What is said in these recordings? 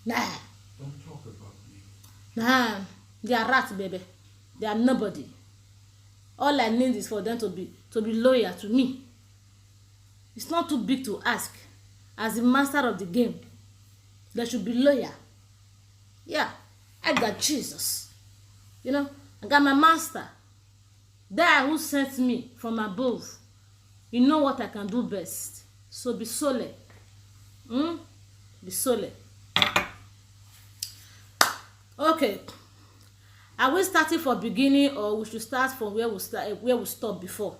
Nah. Don't talk about me. Nah. They are rats, baby. They are nobody. All I need is for them to be loyal to me. It's not too big to ask. As the master of the game, they should be loyal. Yeah, I got Jesus. You know, I got my master. There who sent me from above. You know what I can do best. So be solid. Be solid. Okay. Are we starting from beginning or we should start from where we stopped before?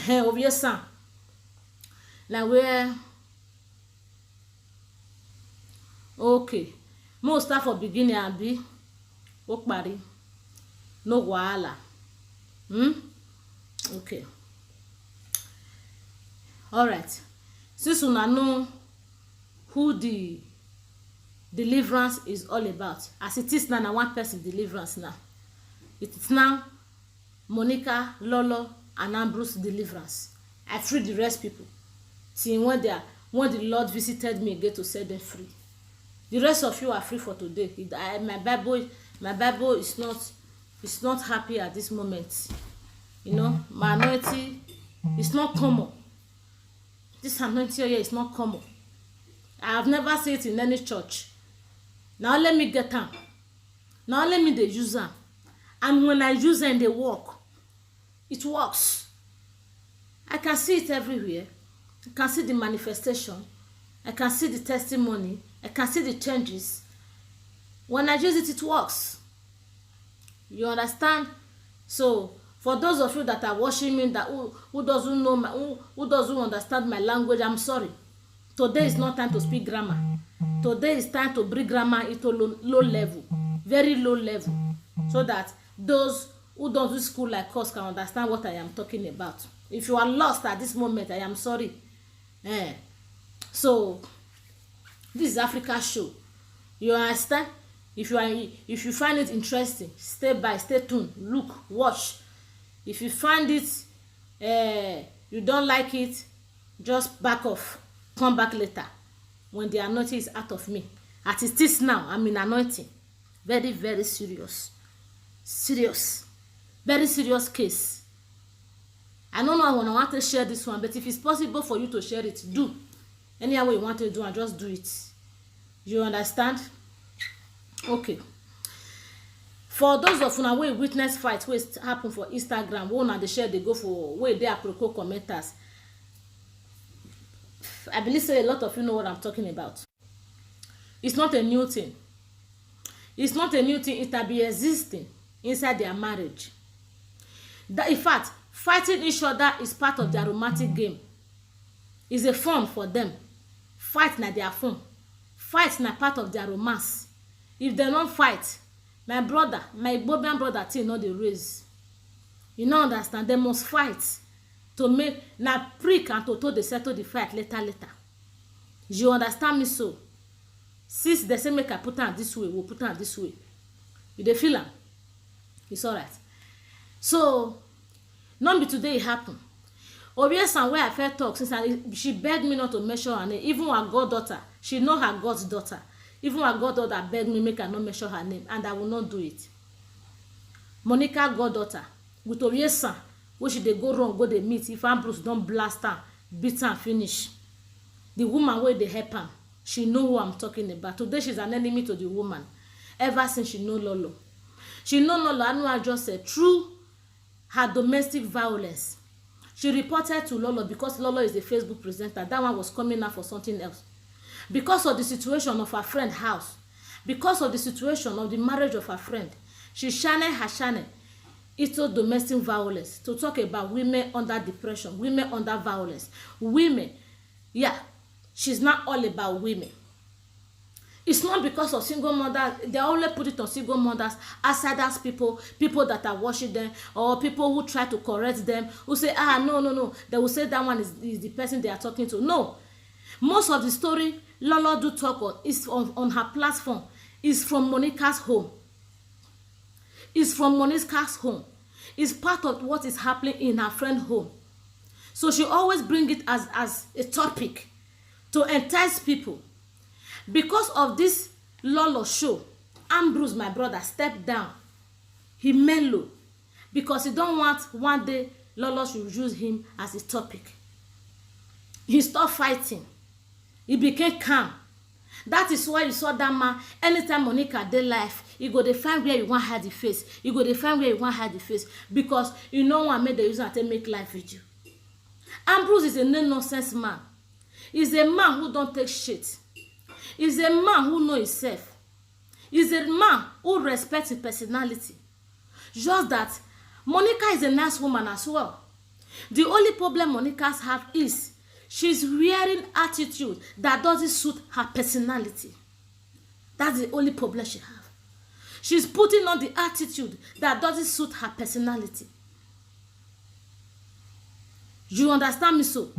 Obvious. Like where? Okay. Mo start from beginning abi. O pari. No wahala. Okay. All right. Since una know who the deliverance is all about, as it is now, one person deliverance now. It is now Monica, Lolo, and Ambrose deliverance. I free the rest people. See when the Lord visited me again to set them free. The rest of you are free for today. My Bible is not happy at this moment. You know, my anointing is not common. This anointing here is not common. I have never seen it in any church. Now let me get them. Now let me use them. And when I use them, they work. It works. I can see it everywhere. I can see the manifestation. I can see the testimony. I can see the changes. When I use it, it works. You understand? So, for those of you that are watching me that who doesn't know who doesn't understand my language, I'm sorry. Today is not time to speak grammar. Today is time to bring grammar into low level, very low level, so that those who don't do school like us can understand what I am talking about. If you are lost at this moment, I am sorry. So this is Africa show. You understand? If you find it interesting, stay tuned, look, watch. If you find it you don't like it, just back off, come back later when the anointing is out of me. As it is now, I'm in anointing. Very, very serious, very serious case. I don't know when I want to share this one, but if it's possible for you to share it, do. Any way you want to do, and just do it. You understand? Okay. For those of una wey witness fight wey happen for Instagram, wey una dey share dey go for wey dey apropos commenters, I believe say a lot of you know what I'm talking about. It's not a new thing. It's not a new thing. It will be existing inside their marriage. In fact, fighting each other is part of their romantic game. It's a fun for them. Fight na their fun. Fight na part of their romance. If they don't fight, my Igbobian brother thing no dey raise. You no understand? They must fight to make na prick and toto dey settle the fight later. You understand me so? Since they say make I put am this way, we'll put am this way. You dey feel am? It's alright. So, not be today it happen. Obviously, where I first talk since she begged me not to mention her name. Even her goddaughter, she know her God's daughter. Even her goddaughter begged me make I not mention her name, and I will not do it. Monica goddaughter with Obviously, where she dey go wrong, go dey meet. If Ambrose don't blast her, beat her, finish. The woman where they help her, she know who I'm talking about. Today she's an enemy to the woman. Ever since she know Lolo. She know Lolo, I know I just said, through her domestic violence. She reported to Lolo because Lolo is the Facebook presenter. That one was coming out for something else. Because of the situation of her friend's house. Because of the situation of the marriage of her friend. She channeled her channel into domestic violence to talk about women under depression, women under violence. Women, yeah, she's not all about women. It's not because of single mothers. They only put it on single mothers, outsiders, people that are watching them, or people who try to correct them, who say, no. They will say that one is the person they are talking to. No. Most of the story Lolo do talk on her platform is from Monica's home. It's from Monica's home. It's part of what is happening in her friend's home. So she always bring it as a topic to entice people. Because of this Lolo show, Ambrose, my brother, stepped down. He mellow because he don't want one day Lolo should use him as a topic. He stopped fighting. He became calm. That is why you saw that man, anytime Monica dey life, he go dey find where you want hide the face. You go dey find where you want hide the face because you know one made the user to make life with you. Ambrose is a no-nonsense man. He's a man who don't take shit. He's a man who know himself. He's a man who respects his personality. Just that Monica is a nice woman as well. The only problem Monica have is she's wearing attitude that doesn't suit her personality. That's the only problem she have. She's putting on the attitude that doesn't suit her personality. You understand me so?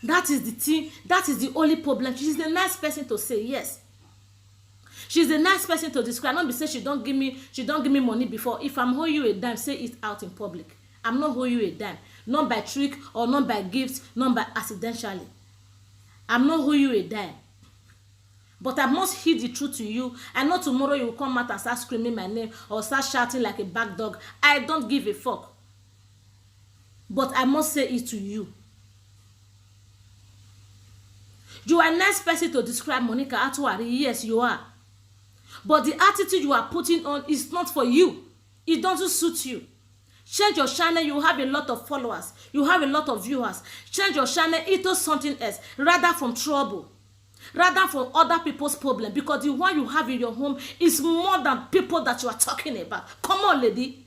That is the thing. That is the only problem. She's the nice person to say yes. She's the nice person to describe. Not be say she don't give me money before. If I'm owing you a dime, say it out in public. I'm not owing you a dime. Not by trick or not by gifts, not by accidentally. I'm not owing you a dime. But I must heed the truth to you. I know tomorrow you will come out and start screaming my name or start shouting like a back dog. I don't give a fuck. But I must say it to you. You are a nice person to describe Monica Atuari. Yes, you are. But the attitude you are putting on is not for you. It doesn't suit you. Change your channel, you have a lot of followers. You have a lot of viewers. Change your channel into something else. Rather from trouble. Rather from other people's problem. Because the one you have in your home is more than people that you are talking about. Come on, lady.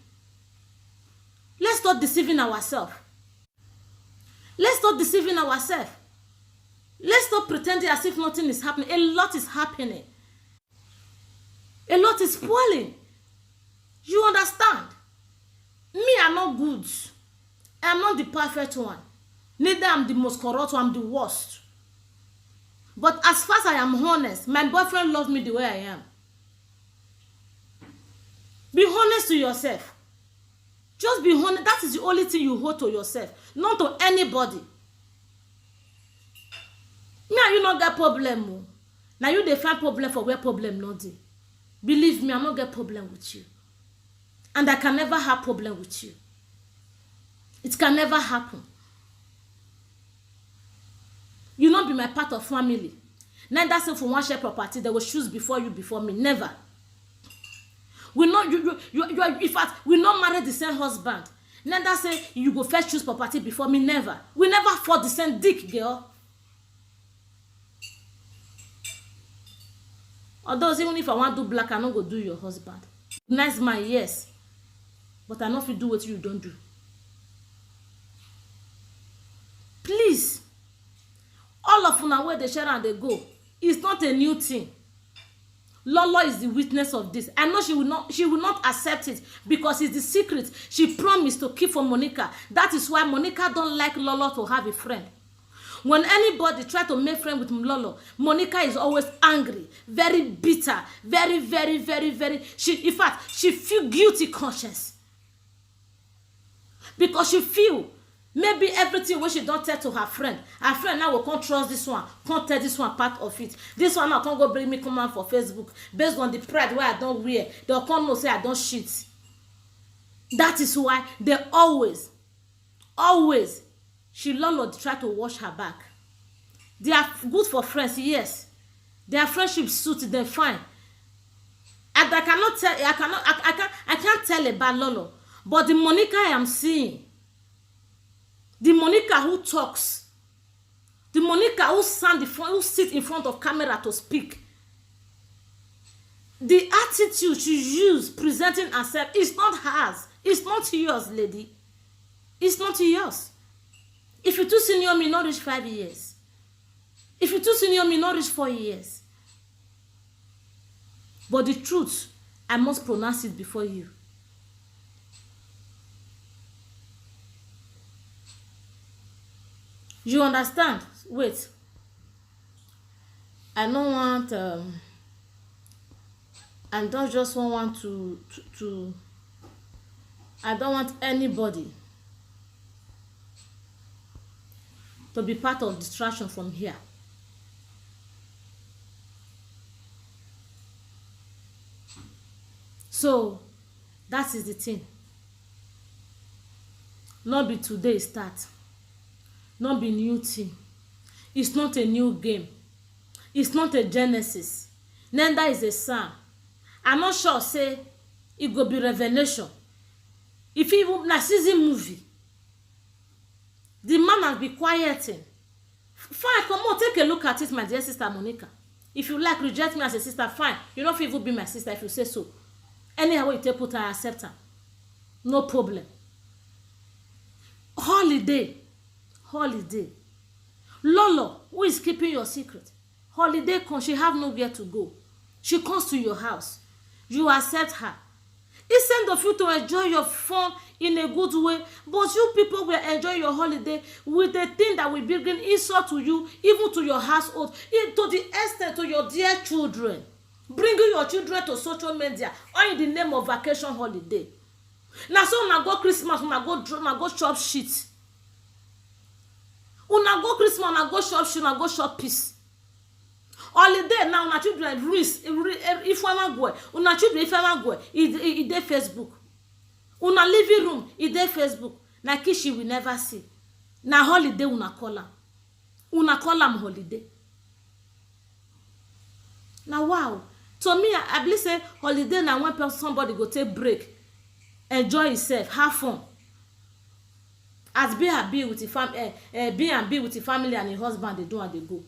Let's stop deceiving ourselves. Let's stop deceiving ourselves. Let's stop pretending as if nothing is happening. A lot is happening. A lot is spoiling. You understand? Me, I'm not good. I'm not the perfect one. Neither I'm the most corrupt one, I'm the worst. But as far as I am honest, my boyfriend loves me the way I am. Be honest to yourself. Just be honest. That is the only thing you hold to yourself. Not to anybody. Now you not get problem. Now you dey find problem for where problem not dey. Believe me, I not get problem with you. And I can never have problem with you. It can never happen. You not be my part of family. Neither say for one share property, they will choose before you, before me. Never. We not you in fact, we not marry the same husband. Neither say you go first choose property before me. Never. We never fought the same dick, girl. Although even if I want to do black, I not go do your husband. Nice man, yes. But I not fit do what you don't do. Please. All of una where they share and they go. It's not a new thing. Lolo is the witness of this. I know she will not accept it because it's the secret she promised to keep for Monica. That is why Monica don't like Lolo to have a friend. When anybody try to make friend with Lolo, Monica is always angry, very bitter, very. In fact, she feel guilty conscience. Because she feel maybe everything when she don't tell to her friend now will can't trust this one, can't tell this one part of it. This one now can't go bring me comment for Facebook based on the pride where I don't wear. They'll come no say I don't shit. That is why they always, she Lolo try to wash her back. They are good for friends, yes. Their friendship suits them fine. And I can't tell about Lolo. But the Monica I am seeing, the Monica who talks, the Monica who sit in front of camera to speak, the attitude she use presenting herself is not hers. It's not yours, lady. It's not yours. If you too senior me, not reach 5 years. If you too senior me, not reach 4 years. But the truth, I must pronounce it before you. You understand? Wait. I don't want I don't just want to I don't want anybody to be part of distraction from here. So that is the thing. Not be today start, not be new thing. It's not a new game. It's not a Genesis. Neither is a Psalm. I'm not sure say it go be Revelation. If even na season movie, the man has be quieting. Fine, come on, take a look at it, my dear sister Monica. If you like, reject me as a sister, fine. You don't even be my sister if you say so. Anyhow you take put, I accept her. No problem. Holiday. Lolo, who is keeping your secret? Holiday comes, she have nowhere to go. She comes to your house. You accept her. Instead of you to enjoy your fun in a good way, but you people will enjoy your holiday with the thing that will bring insult to you, even to your household, to the extent to your dear children. Bringing your children to social media or in the name of vacation holiday. Now so una go Christmas, una go shop shit. Una go Christmas, una go shop shit, una go shop peace. Holiday now una children risk if one go, una children if one go, it dey Facebook. Una living room, it dey Facebook. Na kishi we never see. Na holiday una call am. Una call am holiday. Now wow. To me, I believe say holiday na when somebody go take break, enjoy himself, have fun. As B and B with the family and the husband, they do and they go.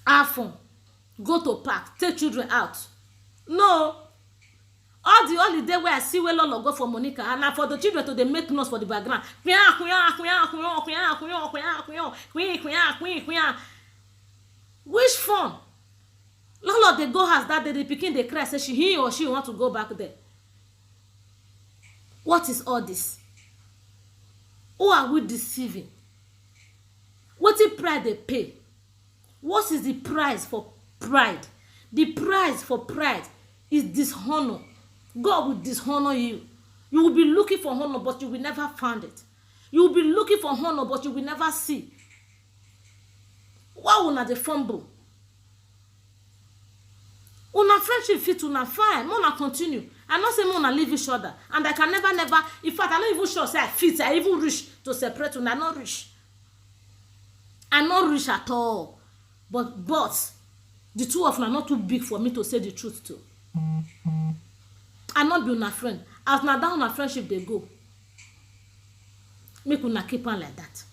Have fun. Go to park, take children out. No. All the holiday where I see where Lolo go for Monica, and now for the children to they make noise for the background. Which fun? Lolo they go house that day, the pikin they cry, say he or she want to go back there. What is all this? Who are we deceiving? What is pride they pay? What is the price for pride? The price for pride is dishonor. God will dishonor you. You will be looking for honor, but you will never find it. You will be looking for honor, but you will never see. Why will not they fumble? Una friendship fit una fine, mona continue. I not say mona leave each other, and I can never. In fact, I not even sure say I fit. I even reach to separate una. I not reach. I not reach at all. But the two of them are not too big for me to say the truth to. I not be una friend. As na down una friendship they go. Make una keep on like that.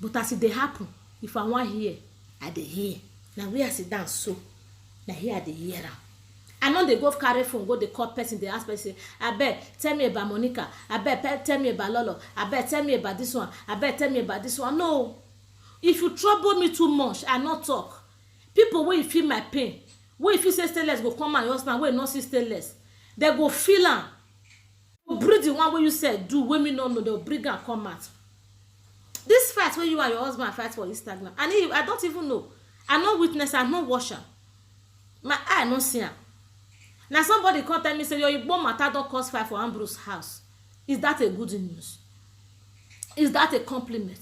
But as it they happen, if I want hear, I dey hear. Now we are sit down so. Now here they hear am. I know they go carry phone, go they call person, they ask person, I bet tell me about Monica, I bet tell me about Lolo, I bet tell me about this one, I bet tell me about this one. No. If you trouble me too much, I not talk. People when you feel my pain, when you feel say stainless, go come and your husband, when you not see stainless, they go feel am. Bring the one where you said do, when me no know, they'll bring and come out. This fight where you and your husband fight for Instagram, and I don't even know. I no witness, I no watch am. My eye no see am. Now somebody come tell me say your Igbo matter don cause fight for Ambrose house. Is that a good news? Is that a compliment?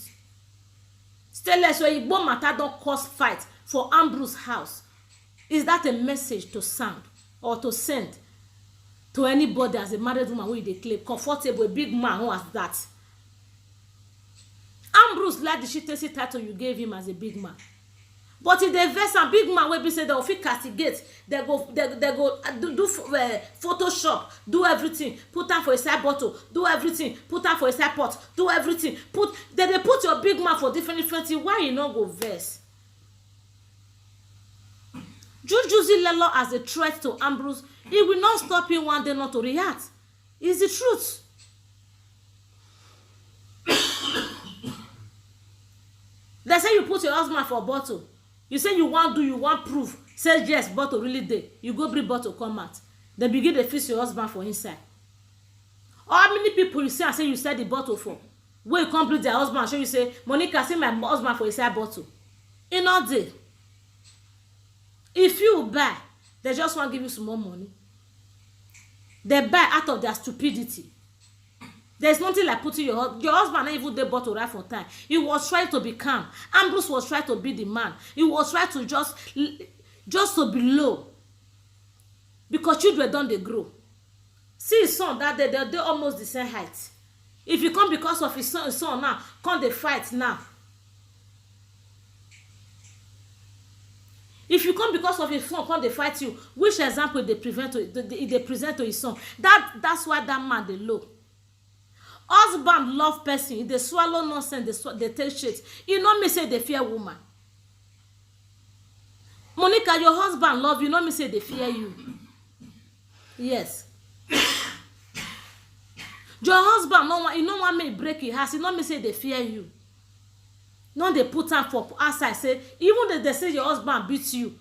Stainless your Igbo matter don cause fight for Ambrose house. Is that a message to sound or to send to anybody as a married woman who they claim comfortable, a big man who has that? Ambrose like the shitty title you gave him as a big man. But if they vex a big man wey be say they go fit castigate, they go do Photoshop, do everything, put am for a side bottle, do everything, put am for a side pot, do everything, they put your big man for different things. Why you no go vex? Using Lelo as a threat to Ambrose, it will not stop him one day not to react. It's the truth. They say you put your husband for a bottle. You say you want proof. Say yes, bottle really dey. You go bring bottle come out. They begin to fix your husband for inside. How many people you see and say you sell the bottle for? When you complete their husband, show you say, Monica, see my husband for inside bottle. In all day. If you buy, they just want to give you some more money. They buy out of their stupidity. There's nothing like putting your husband not even dey bottle right for time. He was trying to be calm. Ambrose was trying to be the man. He was trying to just to be low, because children don dey grow. See his son that day, they almost the same height. If you come because of his son now, come dey fight now. If you come because of his son, come dey fight you, which example they present to his son? That's why that man dey low. Husband love person, they swallow nonsense, they take shit. You know me say they fear woman. Monica, your husband love you, know me say they fear you. Yes. Your husband no want me break your house, you know me say they fear you. No, they put am for outside say, even they say your husband beats you.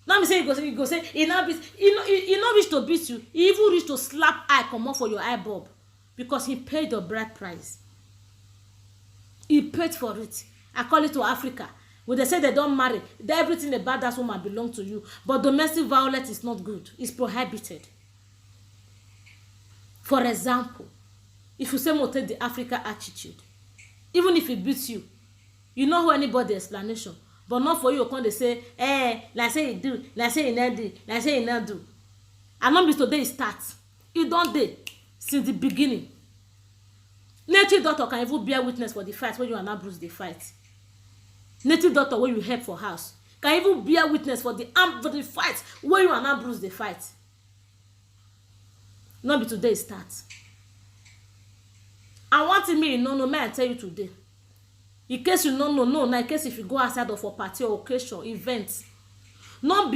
Now me say you go say he not reach to beat you, he even reach to slap eye comot for your eye bulb, because he paid the bride price. He paid for it. I call it to Africa. When they say they don't marry, everything about that woman belong to you. But domestic violence is not good. It's prohibited. For example, if you say mo take the Africa attitude, even if he beats you, you know who anybody explanation. But not for you, come they say, like say he do, like say he not do, like say he not do. And not be today it starts. It don't dey since the beginning. Native doctor can even bear witness for the fight when you and Ambrose dey fight. Native doctor wey you help for house can even bear witness for the fight when you and Ambrose dey fight. Not be today it starts. And one thing me no may I tell you today. In case you no know, now in case if you go outside of a party or occasion, event, not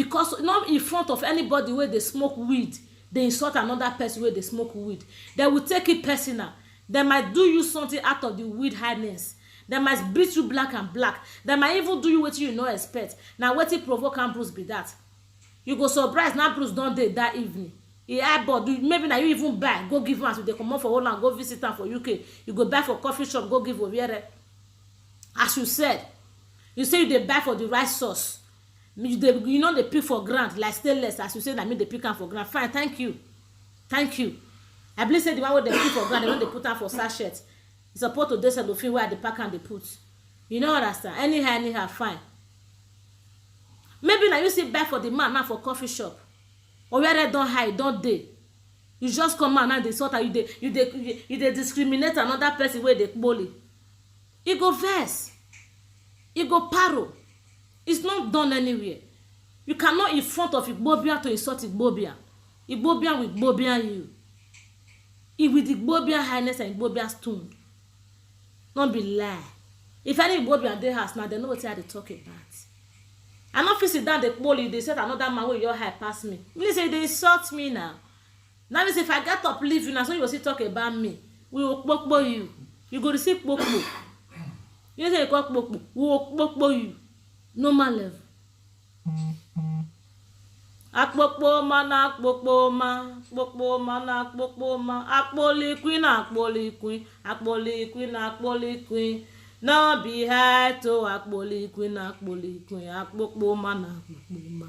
in front of anybody where they smoke weed, they insult another person where they smoke weed. They will take it personal. They might do you something out of the weed highness. They might beat you black and black. They might even do you what you no expect. Now what it provoke Ambrose be that. You go surprise now Ambrose don't dey that evening. Maybe now you even buy, go give him as they come out for Holland, go visit him for UK. You go buy for coffee shop, go give over. As you said, you say you dey buy for the right sauce. You know they pick for ground like stainless. As you say, I mean they pick am for ground. Fine, thank you. I believe say the one where they pick for ground, they put am for sachet. It's supposed to dey cellophane where the pack and they put. You know what I understand? Anyhow, fine. Maybe now you see buy for the man now for coffee shop. Or where they don't hide, don't they? You just come out and they sort of you they discriminate another person where they bully. You go vex. You go paro. It's not done anywhere. You cannot in front of Igbobian to insult Igbobian. Igbobian will Igbobian you. It with Igbobian highness and Igbobian stone. Don't be lie. If any Igbobian they house now, they know what they talk about. I not sit down the bully, they said another man with your high pass me. Me say they insult me now. Now me say if I get up leave you now, so you will still talk about me. We will pokpo you. You go receive pokpo. You say you call pokpo. We will pokpo you. Normal level. Akpokpo ma na akpokpo ma, akpokpo ma na akpokpo ma, akpoli queen, akpoli queen, akpoli queen, akpoli queen. No be hard to akpoli queen, akpokpo ma na akpokpo ma.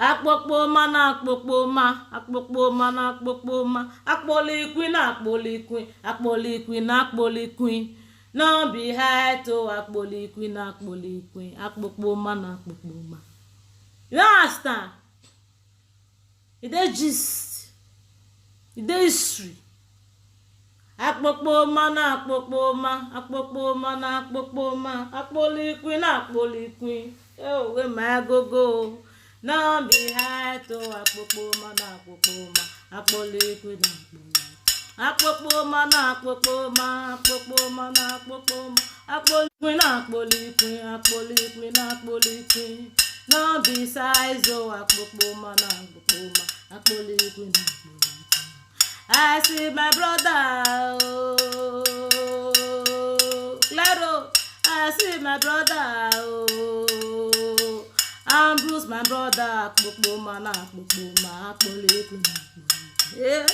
Akpokpo ma na akpokpo ma, akpokpo ma na akpokpo ma, akpoli queen, akpoli queen, akpoli queen. No be hard to akpoli queen, akpokpo ma na akpokpo ma. You understand? It dey gist. It dey history. Akpokpo ma na akpokpo ma, akpokpo ma na akpokpo ma, akpoli queen. Oh, we my go. No be hard to akpokpo ma na akpokpo ma, akpoli queen. Akpokpo ma na akpokpo ma, akpokpo ma na akpokpo ma, akpoli queen, akpoli queen. No be size oh akpokpo ma na akpokpo ma, akpoli queen. I see my brother, oh, Claro, I see my brother, oh, Ambrose, my brother, akpokpo ma na akpokpo ma, akpoli queen. Yeah.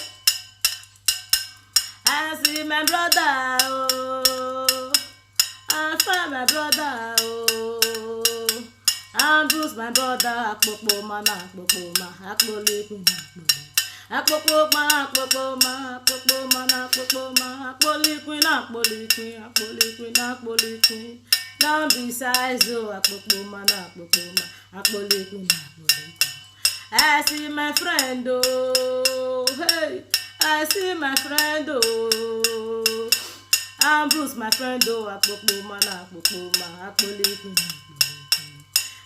I see my brother, oh, I find my brother, oh, Ambrose, my brother, akpokpo ma na akpokpo ma, akpoli queen. Akpokpo ma, akpokpo ma, akpokpo ma, akpokpo ma, akpoli queen, akpoli queen, akpoli queen, akpoli queen. Now besides, oh, akpokpo ma, akpoli queen, akpoli queen. I see my friend, oh, hey, I see my friend, oh. Ambrose, my friend, oh, akpokpo ma, akpoli queen.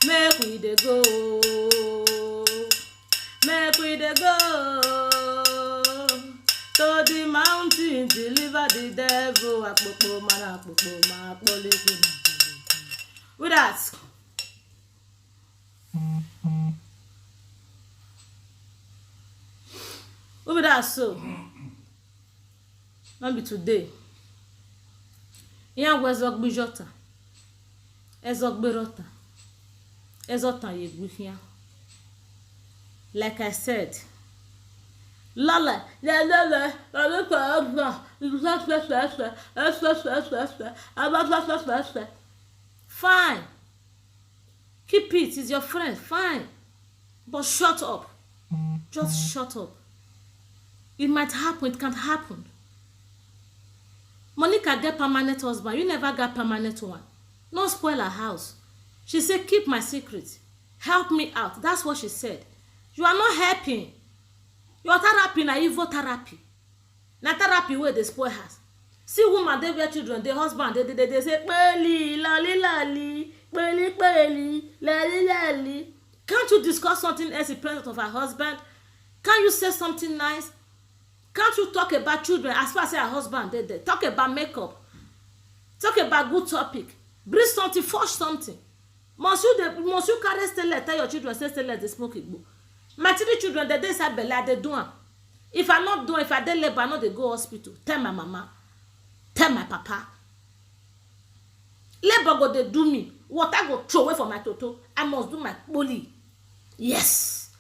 Make we dey go, make we dey go to the mountain, deliver the devil. Akpokpo ma, akpoli queen. With that, with that, so not be today. Yan wezok bijota, ezok berota. Like I said, fine, keep it, it's your friend, fine, but shut up, just shut up. It might happen, it can't happen. Monica get permanent husband, you never got permanent one. No spoil her house. She said, keep my secret. Help me out. That's what she said. You are not helping. Your therapy na evil therapy. Na therapy where they spoil her. See woman, they bear children, the husband, they say, peli, lali, lali, peli, peli, lali, lali. Can't you discuss something else in presence of her husband? Can't you say something nice? Can't you talk about children as far as her husband did? Talk about makeup. Talk about good topic. Bring something, forge something. Must you carry stele, tell your children, say stele, they smoke igbo. My 3 children, they say bella, they do am. If I not do, if I dey labor, I know they go hospital. Tell my mama, tell my papa. Labor go they do me. What I go throw away for my toto, I must do my bully. Yes.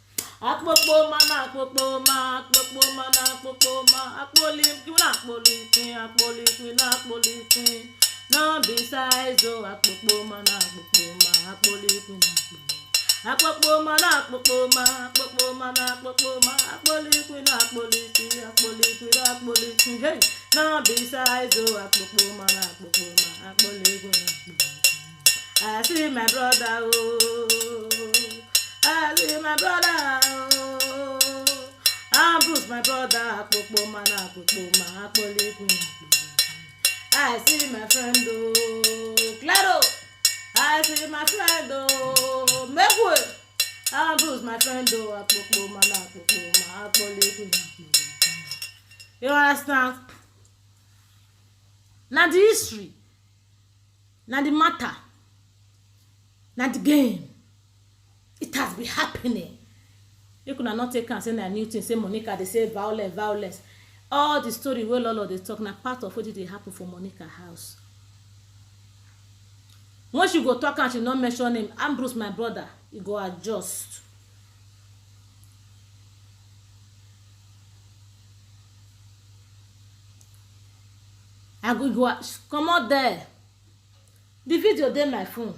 Akpokpo ma, akpokpo ma, akpokpo ma, akpokpo ma, akpoli queen, akpoli queen. No besides, oh, akpokpo ma, akpoli queen, akpokpo ma, akpokpo ma, akpoli queen, akpoli queen. Hey, no besides, oh, akpokpo ma, akpoli queen. I see my brother, oh, I see my brother, oh, Ambrose, my brother, akpokpo ma, akpoli queen. I see my friend, oh, Claro. I see my friend, oh, make way. Ambrose, my friend, oh, akpokpo ma, akpoli queen. You understand? Now the history, now the matter, now the game. It has been happening. You could not take and say a new thing, say Monica, they say violence. All the story wey Lolo dey talk na part of wetin dey happen for Monica house. Once you go talk and she no mention name, Ambrose my brother, he go adjust. I go come out there. The video dey my phone.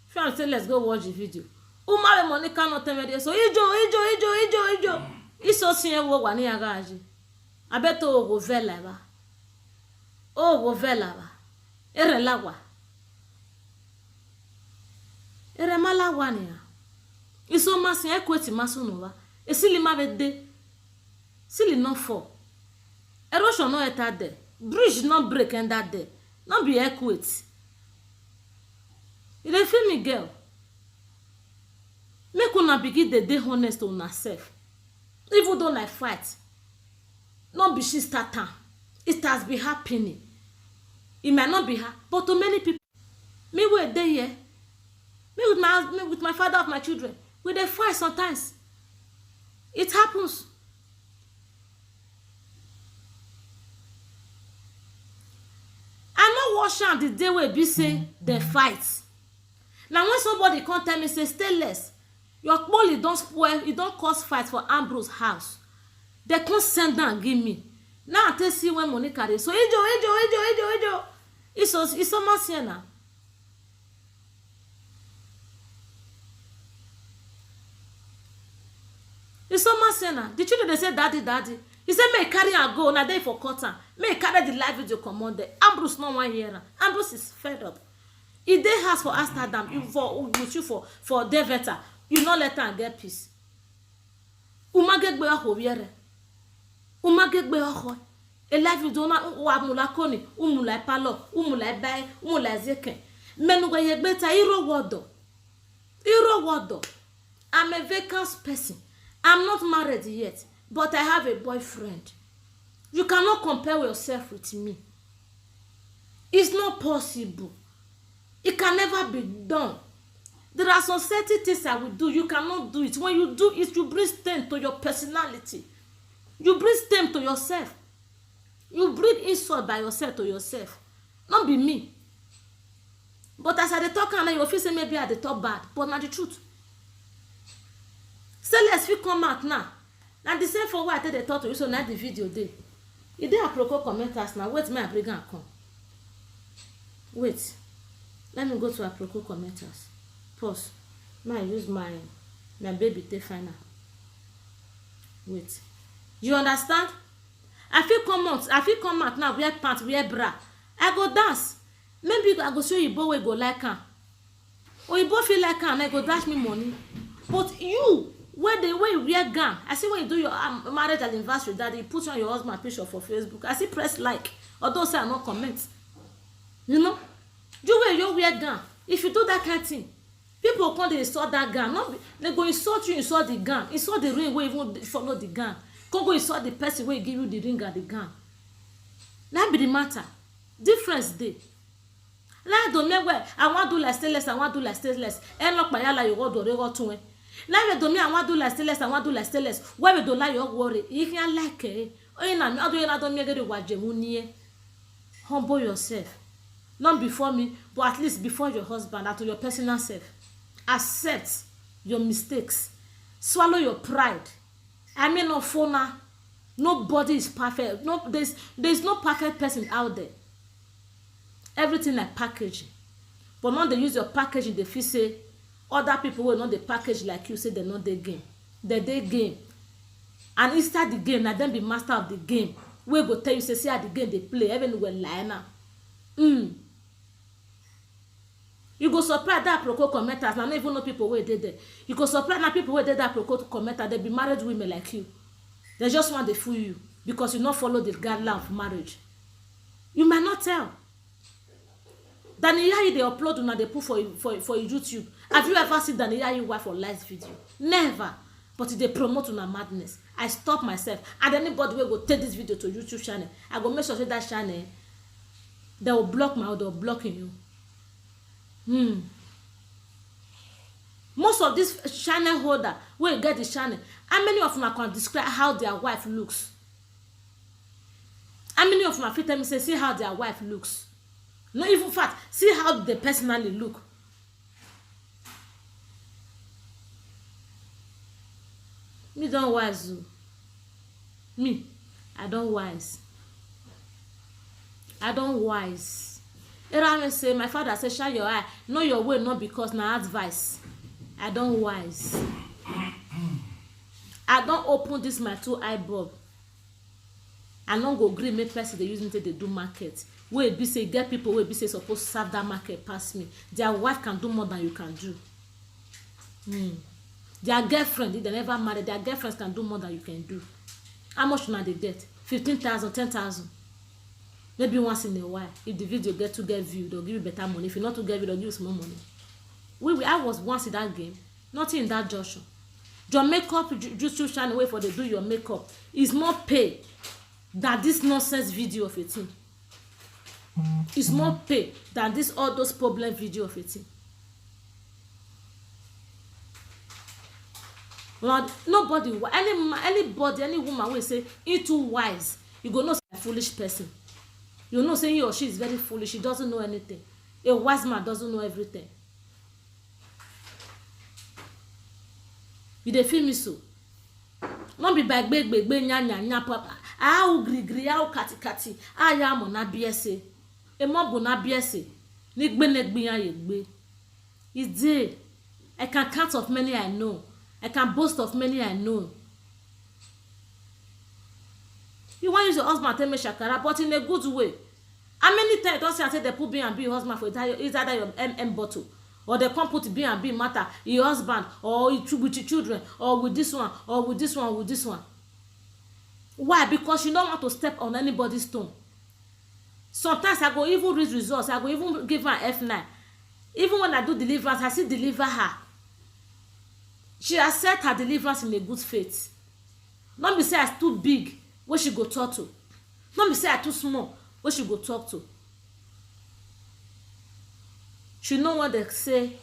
If you say let's go watch the video. Umare Monica no tell me dey so ijo. Iso sin ewo wa ni garage. Abeto ogo vela ba. Ogo vela ba. Ere lawa. Ere malawa ni ya. Iso masin ekweti masunu ba. Esili ma be de. Sili no fall. Erosion no enter there. Bridge no break under there. No be equate. You dey feel me, girl? Make una begin dey honest to una self. Even though I fight, not be she start am. It has been happening. It might not be her, but to many people. Me wey dey here, me with my father of my children, we dey fight sometimes. It happens. I no wash am the day wey be say dem fight. Now when somebody come tell me say stay less, your poly don spoil, e don cause fight for Ambrose house. They come send am give me. Now I tell see when Monica dey so ijo. It's so much here now. It's so much saying the children they say daddy daddy. He said may carry and go na dey for quarter. May carry the live video command there. Ambrose no one hear. Ambrose is fed up. If they has for Amsterdam, you for with you for Deventer, you not let her get peace. Umagegbe ahoviere. Umagegbe aho. A live video na wa mulakoni, umula palo, umula bai, umula zeke. Menuga yegbeta iro wodo. Iro wodo. I'm a vacant person. I'm not married yet, but I have a boyfriend. You cannot compare yourself with me. It's not possible. It can never be done. There are some certain things I will do. You cannot do it. When you do it, you bring stain to your personality. You bring stain to yourself. You bring insult by yourself to yourself. Not be me. But as I dey talk and you feel say maybe I dey talk bad, but not the truth. Say let's fit come out now. Now the same for what I tell the talk to you, so now the video dey. E dey apropos commenters now. Wait, may I bring am come. Wait. Let me go to apropos commenters. Pause. Now I use my baby take final. Wait. You understand? I feel come out now, wear pants, wear bra. I go dance. Maybe I go show you boy go like am. Or you both feel like am, I go dash me money. But you, when you wear gown, I see when you do your marriage anniversary that you put on your husband picture for Facebook. I see press like, although say I no comment. You know? You wear gown. If you do that kind of thing, people come dey insult that gown. Not they go insult you, insult the gown, insult the ring wey even follow the gown. Go insult the person wey give you the ring and the gown. That be the matter. Difference dey. Like do me where I want do like stainless, I want do like stainless. Lock my yala you go do re go tun. Like do me I want do like stainless, I want do like stainless. Where we do like your worry. You can like eh. Oyin na me ado you na do me get wajemu nie. Humble yourself. Not before me, but at least before your husband and to your personal self. Accept your mistakes. Swallow your pride. I mean, no phone. Nobody is perfect. No, there's no perfect person out there. Everything like packaging. But not they use your packaging, they feel say other people will not the package like you say they're not the game. They're the game. And inside the game, now them be master of the game. We go tell you say see how the game they play. Even when lie now. You go surprise that apropos commenters. Now, not even know people where they there. You go surprise now people where they that apropos commenter. They be married women like you. They just want to fool you because you not follow the guideline of marriage. You might not tell. Daniyayi they upload and they put for YouTube. Have you ever seen Daniyayi wife for live video? Never. But they promote on a madness. I stop myself. And anybody will go take this video to YouTube channel. I go make sure that channel they will block my audio, blocking you. Most of this channel holder will get the channel. How many of them can describe how their wife looks? How many of them fit tell me say see how their wife looks? Not even fact, see how they personally look. Me don't wise. Me, I don't wise. I don't wise. Erame say my father say shine your eye, know your way not because na advice. I don't wise. I don't open this my 2-eye bulb. I don't go green make person they using it they do market. Wey be say get people wey be say supposed to serve that market pass me. Their wife can do more than you can do. Their girlfriend, if they never married, their girlfriends can do more than you can do. How much now they get? 15,000, 10,000. Maybe once in a while. If the video get view, they'll give you better money. If you not to get view, they'll give you small money. I was once in that game, not in that junction. Your makeup, YouTube channel way for they do your makeup is more pay than this nonsense video of a thing. It's more pay than this all those problem video of a thing. Lord, nobody, anybody, any woman will say you too wise. You go know a foolish person. You know say he or she is very foolish. She doesn't know anything. A wise man doesn't know everything. You dey feel me so? Not be by big nya papa. Ah grigri ah kati. Ah ya mo na biese. E mo bo na biese. Ni gbe ya ye gbe. It's there. I can count of many I know. I can boast of many I know. You want use your husband take make shakara, but in a good way. How many times don say they put B&B husband for either your bottle, or they come put B&B matter your husband, or with your children, or with this one, or with this one, or with this one. Why? Because you don't want to step on anybody's stone. Sometimes I go even read results, I go even give her F9. Even when I do deliverance, I still deliver her. She accept her deliverance in a good faith. Not be say I too big, what she go talk to. Not be say I too small, what she go talk to. She know what they say,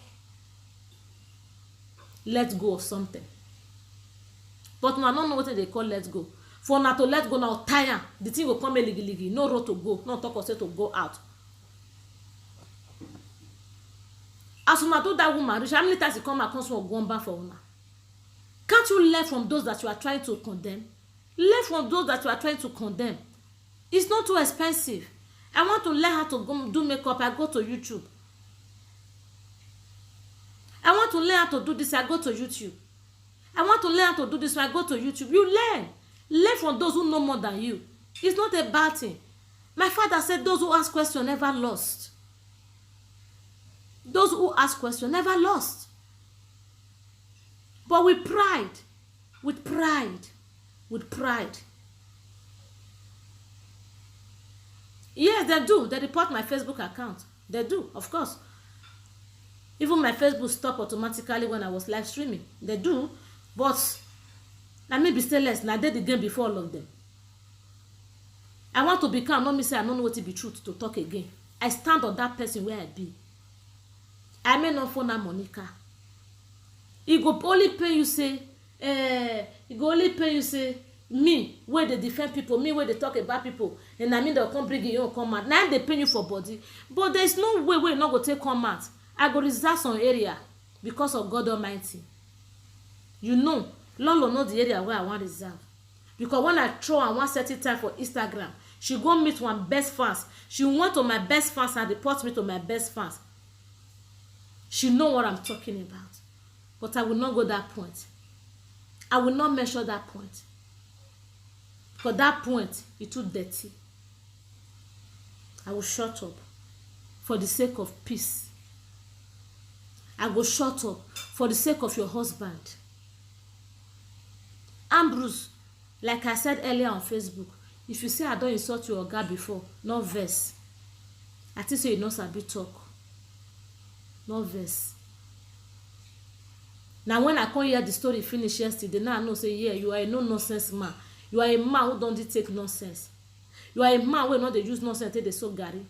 let go of something. But now I don't know what they call let go. For now to let go now, tire, the thing will come ligi, no road to go, no talk or say to go out. As una do that woman, how many times you come and come one back for una? Can't you learn from those that you are trying to condemn? Learn from those that you are trying to condemn. It's not too expensive. I want to learn how to go do makeup. I go to YouTube. I want to learn how to do this. I go to YouTube. I want to learn how to do this. I go to YouTube. You learn. Learn from those who know more than you. It's not a bad thing. My father said those who ask questions never lost. Those who ask questions never lost. But with pride, with pride. Yes, they do. They report my Facebook account. They do, of course. Even my Facebook stopped automatically when I was live streaming. They do, but I may be still less. And I did the game before all of them. I want to become, not me say I don't know what to be truth to talk again. I stand on that person where I be. I may not phone Monica. He go only pay you say, me where they defend people, me where they talk about people, and I mean they'll come bring you come out. Now they pay you for body, but there's no way where not go take come out. I go reserve some area because of God Almighty. You know, Lolo know the area where I want reserve. Because when I throw and one certain time for Instagram, she go meet one best fans. She went to my best fans and report me to my best fans. She know what I'm talking about. But I will not go that point. I will not measure that point. Because that point is too dirty. I will shut up for the sake of peace. I will shut up for the sake of your husband. Ambrose, like I said earlier on Facebook, if you say I don't insult your oga before, no verse. I think so you know sabi talk. No verse. Now when I come hear the story finish yesterday, now I know say yeah, you are a no nonsense man. You are a man who don't take nonsense. You are a man who not dey use nonsense take dey so garri.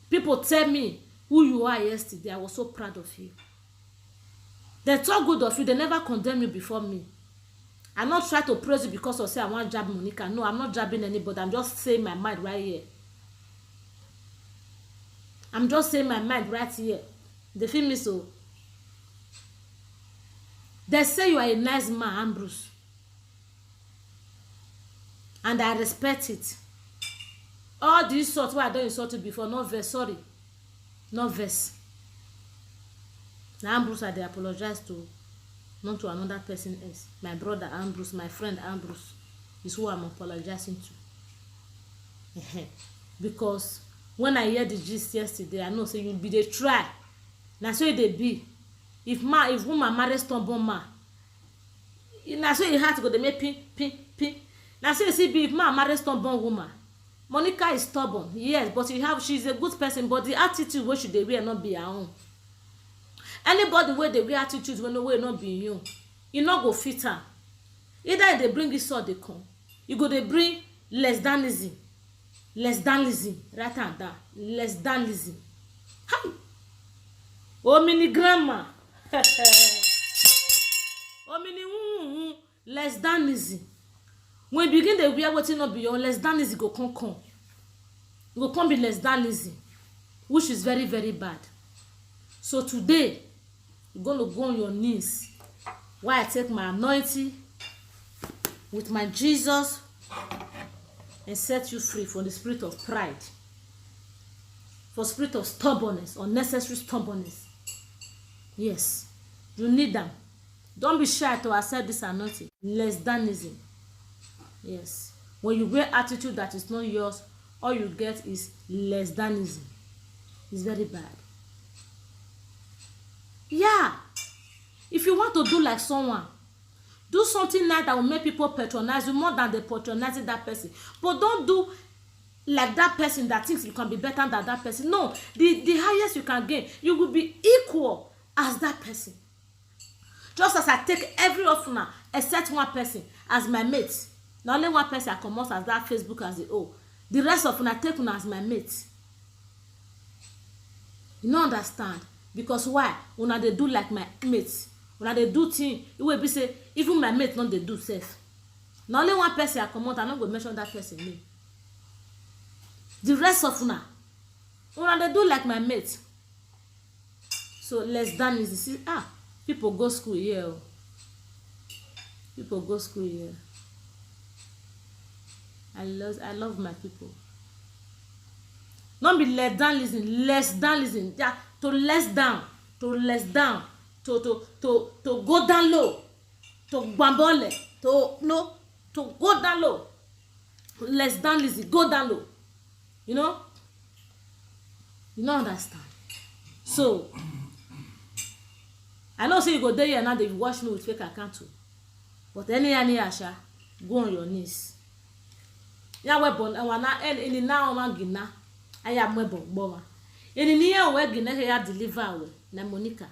People tell me who you are yesterday. I was so proud of you. They talk good of you. They never condemn you before me. I'm not trying to praise you because of say I want jab Monica. No, I'm not jabbing anybody. I'm just saying my mind right here. I'm just saying my mind right here. They feel me so. They say you are a nice man, Ambrose. And I respect it. All these sorts where I don't insult you before, no verse, sorry. No verse. Now Ambrose, I apologize to, not to another person else. My brother Ambrose, my friend Ambrose, is who I'm apologizing to. Because when I hear the gist yesterday, I know say you'll be the try. Now so they be. If woman marry stubborn man, now so you have to go to make pin. Now so you see be if man marry stubborn woman. Monica is stubborn, yes, but she's a good person, but the attitude where should they wear not be her own. Anybody where they wear attitude when no way not be you, you not go fit her. Either they bring this or they come. You go they bring less than right and down, less than Hi. Oh mini grandma. Oh mini less than when you begin the wear wetin not be your less than go come. You go come be less than which is very, very bad. So today, you're going to go on your knees while I take my anointing with my Jesus and set you free from the spirit of pride, for spirit of stubbornness, unnecessary stubbornness. Yes, you need them. Don't be shy to accept this anointing. Less thanism. Yes. When you wear attitude that is not yours, all you get is less thanism. It's very bad. Yeah. If you want to do like someone, do something nice that will make people patronize you more than they patronizing that person. But don't do like that person that thinks you can be better than that person. No, the highest you can gain, you will be equal as that person. Just as I take every oftener except one person as my mate. Na only one person I comot as that Facebook as the whole. The rest of una take una as my mate. You no understand? Because why? Una dey do like my mate. Una dey do thing e wey be say even my mate no dey do sef. Na only one person I comot, I no go mention that person name. The rest of una dey do like my mate. So less than is see, people go school here. Oh. People go school here. I love my people. Not be less than listen. Yeah, to less down, to go down low, to gbambole, to go down low. Less than listen, go down low. You know? You don't understand. So I know say you go there here now, they watch me with fake account too. But any asha, go on your knees. Ya webon wana eni na oma gina aya mwebo gbowa. Eni ni ya we gina ya deliver we na Monica.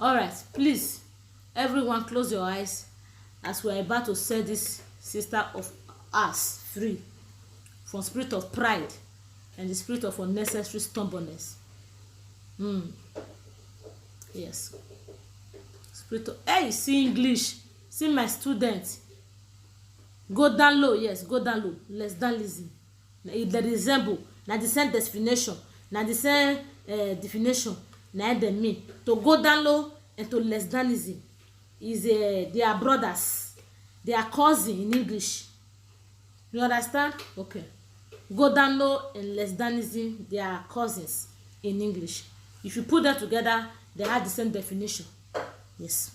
All right, please everyone close your eyes as we are about to set this sister of us free from spirit of pride and the spirit of unnecessary stubbornness. Yes. Spirit of, hey, see English, see my students. Go down low, yes, go down low. Less than listen. If they resemble, na the same definition, na the same definition, na they mean. To go down low and to less than listen is they are brothers, they are cousins in English. You understand? Okay. Go down low and less than listen, they are cousins in English. If you put them together, they have the same definition. Yes.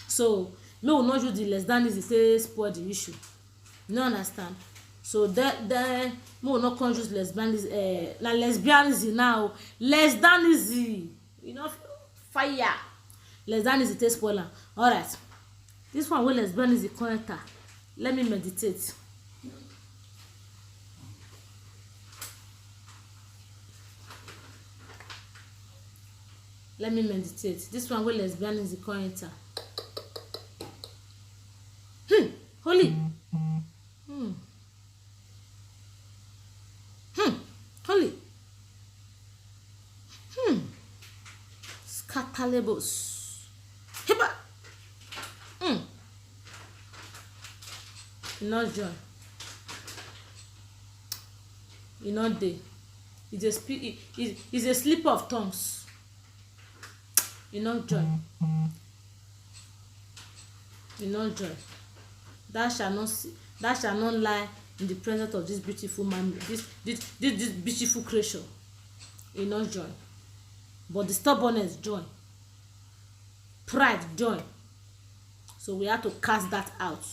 So me will not use the less than is say spoil the issue. You no understand? So that me will not use lesbianism. La lesbianism now. Less than is, you know, fire. Less than is it spoiler. All right. This one will lesbianism correct. Let me meditate. Let me meditate. This one will lesbianism correct. Holy. Holy. Scatalebos. Hiba. No joy. You know day. It's a slip of tongues. You know joy. You know joy. That shall not lie in the presence of this beautiful man, this beautiful creature. You know joy. But the stubbornness, joy. Pride, joy. So we have to cast that out.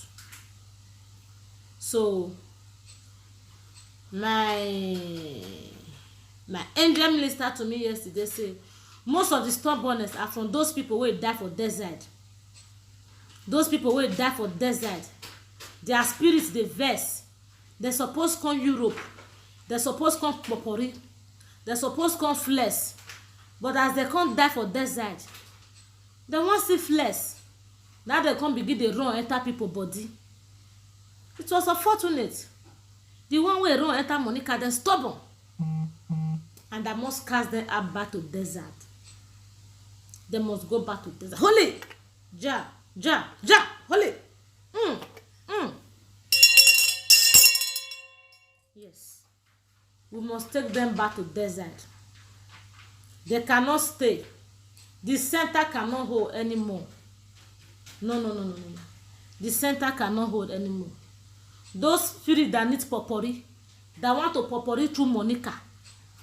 So my angel minister to me yesterday say most of the stubbornness are from those people who die for desert. Those people who die for desert, their spirits dey vex. They suppose come Europe, they suppose come Popori, they suppose come flesh, but as they come die for desert, they wan see flesh. Now they come begin dey run enter people body. It was unfortunate. The one wey run enter Monica, dem stubborn, and I must cast them out back to desert. They must go back to desert. Holy, ja, holy. Yes, we must take them back to desert. They cannot stay. The center cannot hold anymore. No. The center cannot hold anymore. Those spirits that need popori, that want to popori through Monica,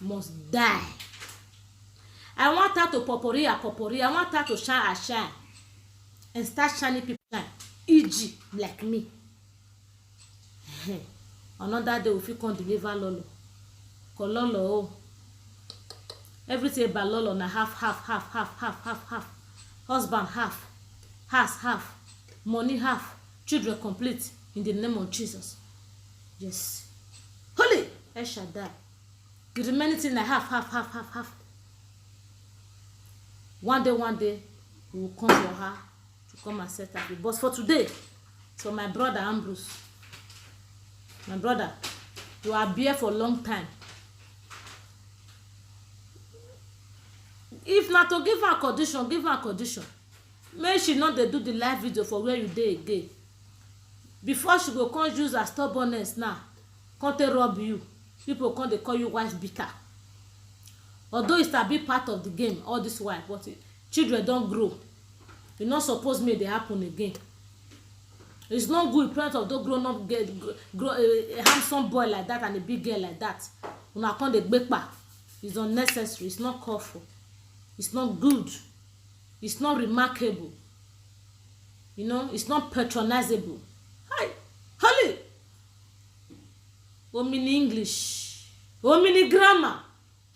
must die. I want her to popori. I want her to shine and start shining people shine. E.g. like me. another day we fit come deliver lolo cause lolo oh everything about lolo na half husband half house half money half children complete in the name of Jesus. Yes, holy El Shaddai, the remaining thing na half. One day we will come for her to come and set her free. But for today, for my brother Ambrose, my brother, you are here for a long time. If not to give her condition, give her condition. Make she not dey do the live video for where you dey again. Before she go come use her stubbornness now, come take rob you. People come dey call you wife beater. Although it's a big part of the game all this while, but children don grow. You not suppose make dey happen again. It's not good parents of those grown up get a handsome boy like that and a big girl like that. Una come dey gbekpa. It's unnecessary. It's not called for. It's not good. It's not remarkable. You know, it's not patronizable. Hi, holy. Omini English. Omini grammar.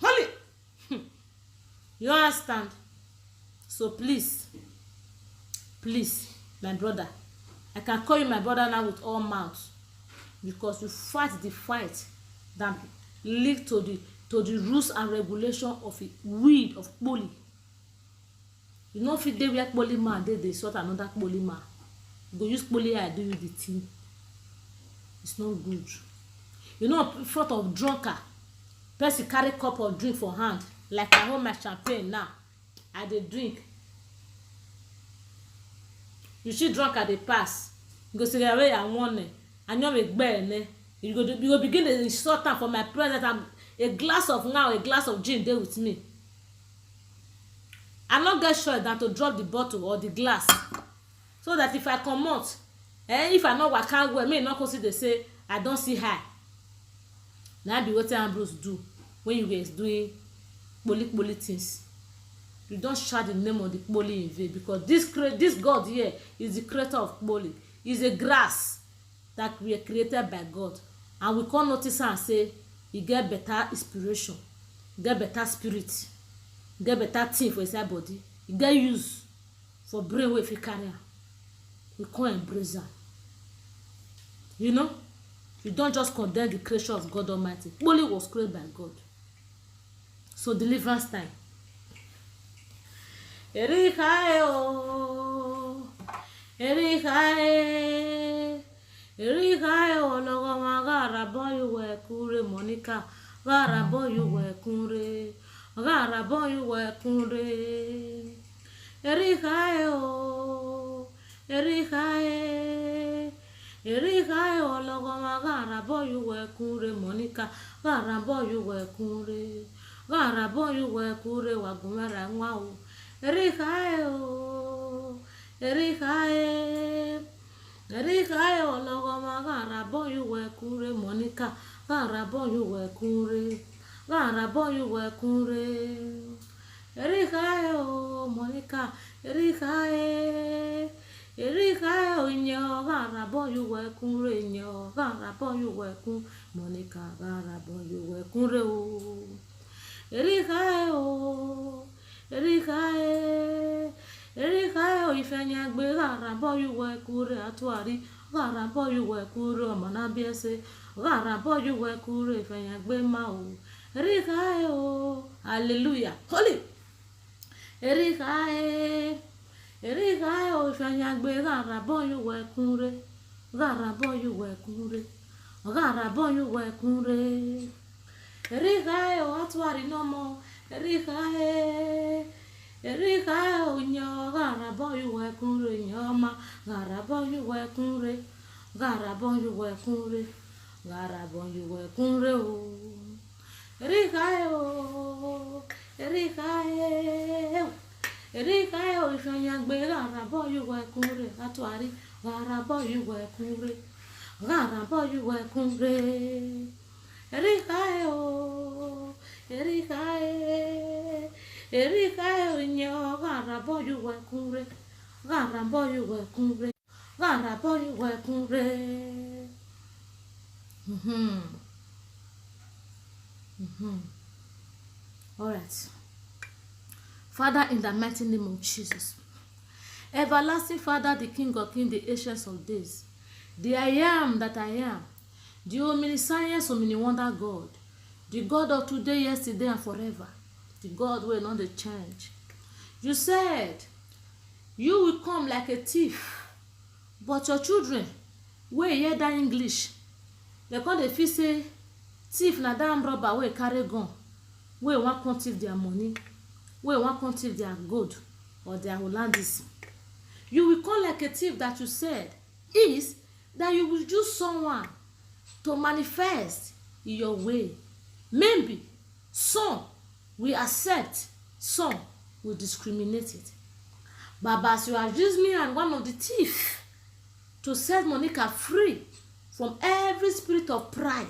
Holy. You understand? So please, my brother, I can call you my brother now with all mouths, because you fight the fight that lead to the rules and regulation of a weed of kpoli. You know, fit dey where kpoli man dey sort another kpoli man. You go use kpoli eye do you the thing. It's not good. You know, in front of drunkard, person carry cup of drink for hand, like I hold my champagne now. I dey drink. You see drunkard dey pass. You go say away I want it. And you make bear. You go begin to insult am for my presence. I'm a glass of now, a glass of gin dey with me. I no get sure than to drop the bottle or the glass, so that if I comot, if I no waka well, me no go see dey say I don see her. Na be wetin Ambrose do when you guys doing kpoli things. You don't shout the name of the kpoli in vain, because this God here is the creator of kpoli. Is a grass that we are created by God, and we can't notice and say he get better inspiration, get better spirit, get better thing for inside body, he get use for brain wey fit carry am. We can't embrace am. You know, you don't just condemn the creation of God Almighty. Kpoli was created by God. So deliverance time. Erikae o logo magara boy we kure Monica gara boy we kure gara boy we kure erikae o logo magara boy we kure Monica gara boy we kure wagumara ngwa Erikae o logo magara boy we kure Monica gara boy we kure Erikae o Monica Erikae o nyo gara boy we kure nyo gara boy we kure Monica gara boy we kure o Erikae o ifenya gbe gara boy we kure atuari gara boy we kure omo na biese gara boy we kure ifenya gbe ma o Erikae o hallelujah holy Erikae o ifenya gbe gara boy we kure gara boy we kure Erikae o atuari no mo Erikae o nyo gara boy we kure nyoma gara boy we kure o Erikae o ifenya gbe gara boy we kure atuari gara boy we kure Erikae o nyo gara boy we kure All right. Father, in the mighty name of Jesus, everlasting Father, the King of Kings, the Ancient of Days, the I am that I am, the omniscience, omni-wonder God, the God of today, yesterday, and forever, the God who will not change. You said you will come like a thief, but your children wey hear that English, they come dey feel say thief na that robber wey carry gun, wey wan come thief their money, wey wan come thief their gold or their Hollandis. You will come like a thief that you said is that you will use someone to manifest in your way. Maybe some will accept, some will discriminate it. But as you have used me and one of the thief to set Monica free from every spirit of pride,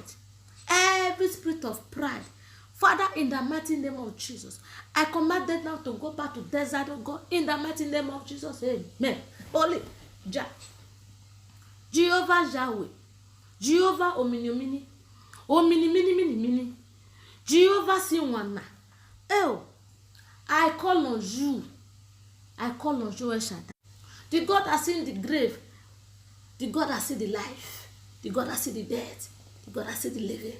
every spirit of pride, Father, in the mighty name of Jesus, I command them now to go back to desert of God. In the mighty name of Jesus, amen. Holy Jah, Jehovah Yahweh, Jehovah Omini, Omini, Mini, Jehovah Sinwana. Oh, I call on you. I call on you, El Shaddai. The God that seen the grave, the God that see the life, the God that see the death, the God that see the living.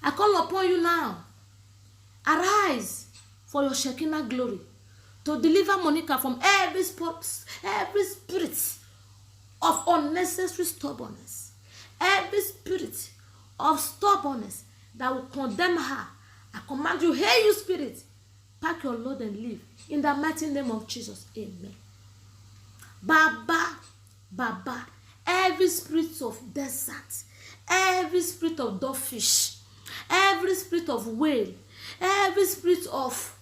I call upon you now. Arise for your Shekinah glory to deliver Monica from every spirit of unnecessary stubbornness, every spirit of stubbornness that will condemn her. I command you, hey you spirit, pack your load and leave. In the mighty name of Jesus, amen. Baba, every spirit of desert, every spirit of dogfish, every spirit of whale, every spirit of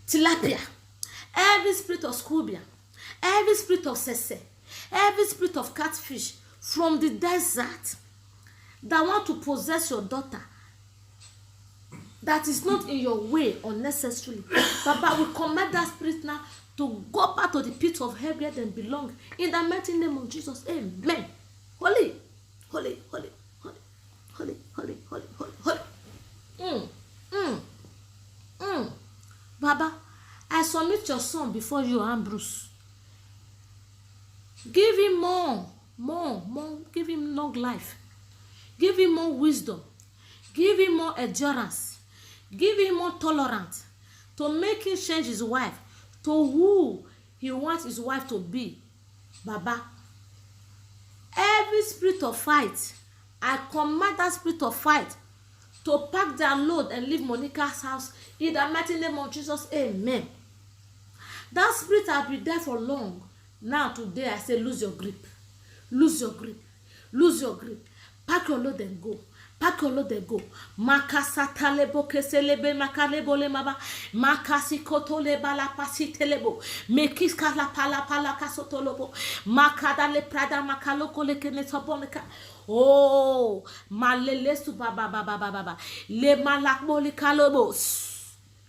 tilapia, every spirit of scuba, every spirit of sese, every spirit of catfish from the desert that want to possess your daughter, that is not in your way unnecessarily. Baba, we command that spirit now to go back to the pit of hell where they belong. In the mighty name of Jesus, amen. Holy. Baba, I submit your son before you, Ambrose. Give him more. Give him long life. Give him more wisdom. Give him more endurance. Give him more tolerance to make him change his wife to who he wants his wife to be. Baba, every spirit of fight, I command that spirit of fight to pack their load and leave Monica's house in the mighty name of Jesus, amen. That spirit has been there for long. Now today I say lose your grip. Lose your grip. Lose your grip. Pack your load and go. Pack your load and go. Makasatalebo keselebe makalebo le maba. Makasikoto le bala pasitelebo. Mekiska la pala kasotolobo. Makada le prada makaloko le kenetoboneka. Oh, malele su baba. Le malakbo le kalobos.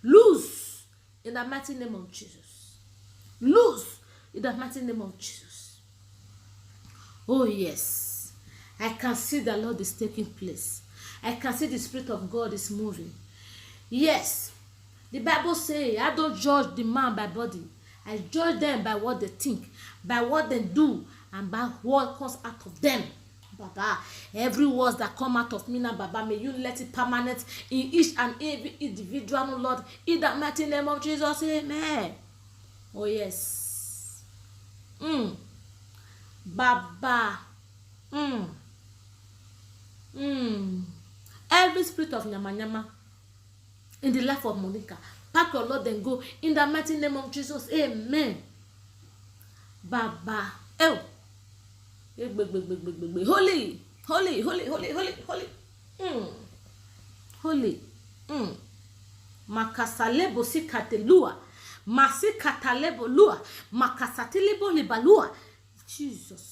Lose in the mighty name of Jesus. Lose in the mighty name of Jesus. Oh yes, I can see the Lord is taking place. I can see the Spirit of God is moving. Yes, the Bible says, I don't judge the man by body. I judge them by what they think, by what they do, and by what comes out of them. Baba, every word that come out of me now, Baba, may you let it permanent in each and every individual, Lord, in the mighty name of Jesus, amen. Oh yes. Baba. Every spirit of nyama in the life of Monica, pack your load and go in the mighty name of Jesus, amen. Baba, oh, holy, makasalebo si katelua, masi katalebo lua, makasatilebo libalua, Jesus.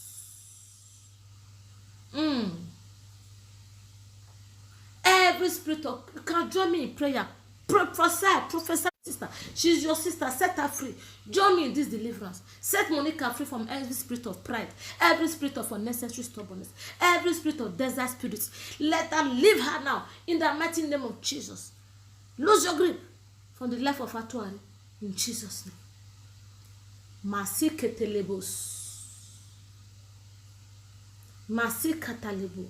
Every spirit of, you can join me in prayer. Prophesy. sister. She's your sister. Set her free. Join me in this deliverance. Set Monica free from every spirit of pride, every spirit of unnecessary stubbornness, every spirit of desert spirits. Let her leave her now in the mighty name of Jesus. Lose your grip from the life of Atuari in Jesus' name. Masiketelebos. Masikatalebo.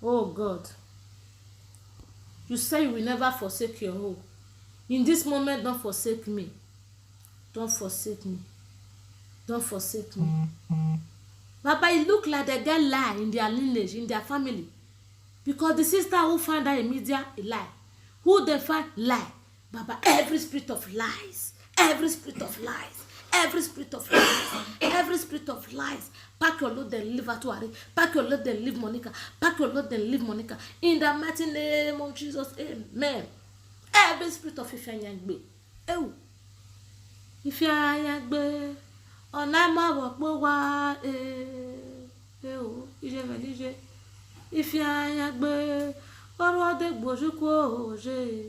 Oh God. You say you will never forsake your home. In this moment, don't forsake me. Don't forsake me. Don't forsake me. Baba, it look like they get lie in their lineage, in their family. Because the sister who found her in media, a lie. Who they find, lie. Baba, every spirit of lies, every spirit of lies, every spirit of lies, every spirit of lies. Pack your load and leave Atuari. Pack your load and leave Monica. Pack your load and leave Monica. In the mighty name of Jesus, amen. Every spirit of Ifeanyagbe. Ew. Ifeanyagbe. Onama wakbowa. Ew. Ijevelije. Ifeanyagbe. Orwade gbojukwo oje.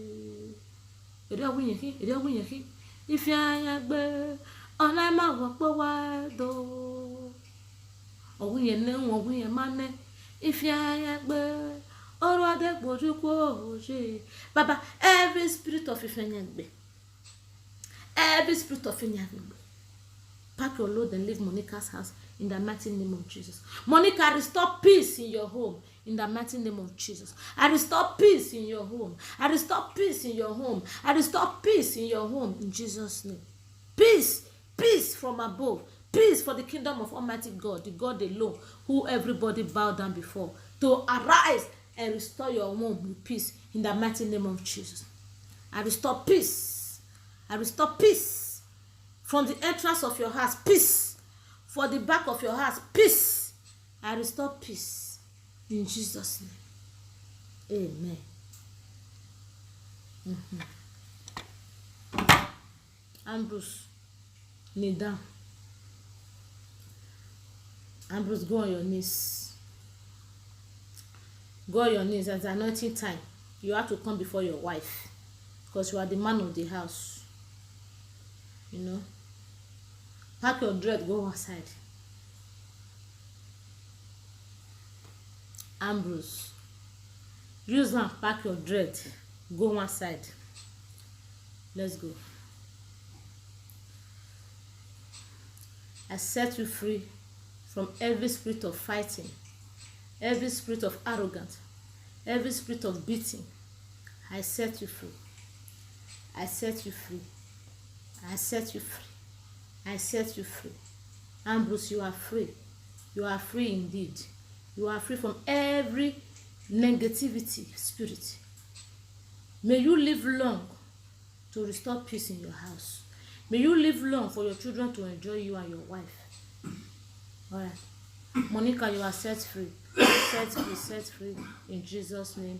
Ede awunyeki. Ifeanyagbe. Onama wakbowa do. Owuye ne owuye mane Ifeanyagbe orwade gbojukwo oje. Baba, every spirit of Ifeanyagbe, every spirit of Ifeanyagbe, pack your load and leave Monica's house in the mighty name of Jesus. Monica, restore peace in your home in the mighty name of Jesus. I restore peace in your home. I restore peace in your home. I restore peace in your home in Jesus' name. Peace, peace from above. Peace for the kingdom of Almighty God, the God alone, who everybody bowed down before, to arise and restore your home with peace in the mighty name of Jesus. I restore peace. I restore peace from the entrance of your house, peace for the back of your house, peace. I restore peace in Jesus' name. Amen. Ambrose, kneel down. Ambrose, go on your knees. Go on your knees. At the anointing time, you have to come before your wife, because you are the man of the house. You know. Pack your dread, go outside. Ambrose, use one, pack your dread, go one side. Let's go. I set you free from every spirit of fighting, every spirit of arrogance, every spirit of beating. I set you free. I set you free. I set you free. I set you free. Ambrose, you are free. You are free indeed. You are free from every negativity spirit. May you live long to restore peace in your house. May you live long for your children to enjoy you and your wife. All right. Monica, you are set free. Set free, set free. In Jesus' name.